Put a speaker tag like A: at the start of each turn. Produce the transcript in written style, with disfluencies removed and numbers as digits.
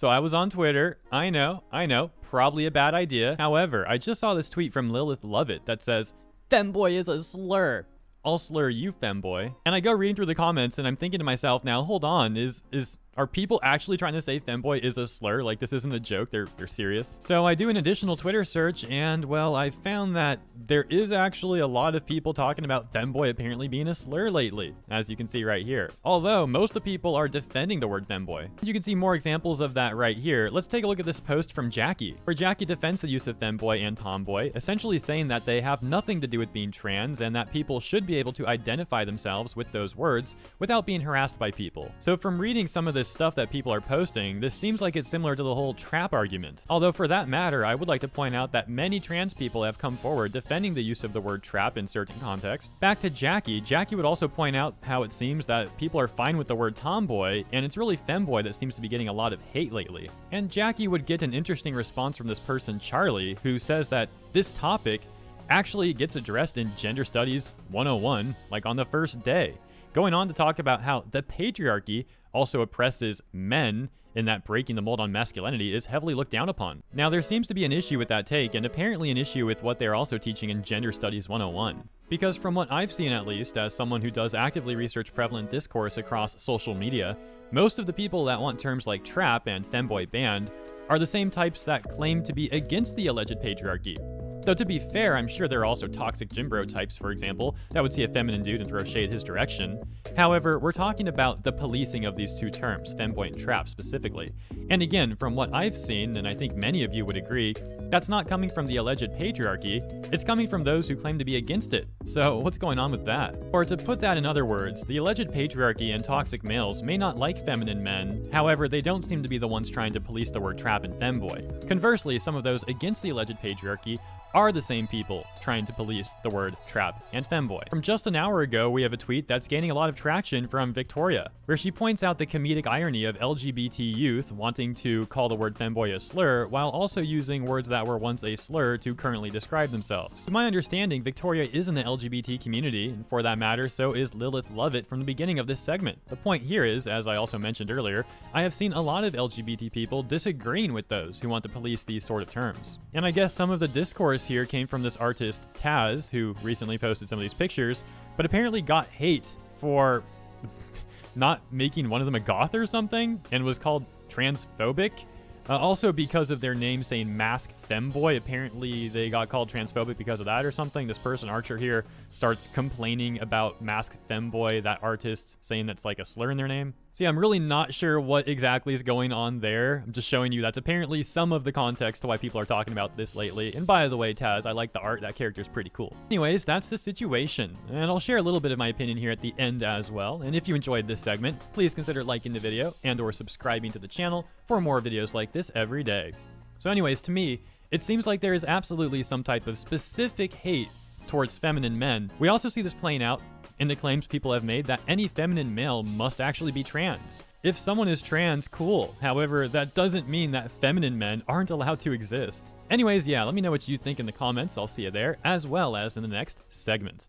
A: So I was on Twitter. I know, probably a bad idea. However, I just saw this tweet from Lilith Lovett that says, "Femboy is a slur. I'll slur you, femboy." And I go reading through the comments and I'm thinking to myself, now hold on, are people actually trying to say femboy is a slur? Like, this isn't a joke, they're serious. So I do an additional Twitter search and, well, I found that there is actually a lot of people talking about femboy apparently being a slur lately, as you can see right here. Although most of the people are defending the word femboy. You can see more examples of that right here. Let's take a look at this post from Jackie, where Jackie defends the use of femboy and tomboy, essentially saying that they have nothing to do with being trans and that people should be able to identify themselves with those words without being harassed by people. So from reading some of this stuff that people are posting, this seems like it's similar to the whole trap argument. Although for that matter, I would like to point out that many trans people have come forward defending the use of the word trap in certain contexts. Back to Jackie, Jackie would also point out how it seems that people are fine with the word tomboy, and it's really femboy that seems to be getting a lot of hate lately. And Jackie would get an interesting response from this person, Charlie, who says that this topic actually gets addressed in Gender Studies 101, like on the first day, going on to talk about how the patriarchy also oppresses men, in that breaking the mold on masculinity is heavily looked down upon. Now, there seems to be an issue with that take, and apparently an issue with what they're also teaching in Gender Studies 101. Because from what I've seen, at least, as someone who does actively research prevalent discourse across social media, most of the people that want terms like trap and femboy banned are the same types that claim to be against the alleged patriarchy. Though to be fair, I'm sure there are also toxic gym bro types, for example, that would see a feminine dude and throw shade his direction. However, we're talking about the policing of these two terms, femboy and trap specifically. And again, from what I've seen, and I think many of you would agree, that's not coming from the alleged patriarchy, it's coming from those who claim to be against it. So what's going on with that? Or to put that in other words, the alleged patriarchy and toxic males may not like feminine men, however, they don't seem to be the ones trying to police the word trap and femboy. Conversely, some of those against the alleged patriarchy are the same people trying to police the word trap and femboy. From just an hour ago, we have a tweet that's gaining a lot of traction from Victoria, where she points out the comedic irony of LGBT youth wanting to call the word femboy a slur, while also using words that were once a slur to currently describe themselves. To my understanding, Victoria is in the LGBT community, and for that matter, so is Lilith Lovett from the beginning of this segment. The point here is, as I also mentioned earlier, I have seen a lot of LGBT people disagreeing with those who want to police these sort of terms. And I guess some of the discourse here came from this artist Taz, who recently posted some of these pictures, but apparently got hate for not making one of them a goth or something, and was called transphobic. Also because of their name saying mask femboy, apparently they got called transphobic because of that or something. This person, Archer here, starts complaining about mask femboy, that artist, saying that's like a slur in their name. So yeah, I'm really not sure what exactly is going on there. I'm just showing you that's apparently some of the context to why people are talking about this lately. And by the way, Taz, I like the art. That character's pretty cool. Anyways, that's the situation. And I'll share a little bit of my opinion here at the end as well. And if you enjoyed this segment, please consider liking the video and or subscribing to the channel for more videos like this every day. So anyways, to me, it seems like there is absolutely some type of specific hate towards feminine men. We also see this playing out in the claims people have made that any feminine male must actually be trans. If someone is trans, cool. However, that doesn't mean that feminine men aren't allowed to exist. Anyways, yeah, let me know what you think in the comments. I'll see you there, as well as in the next segment.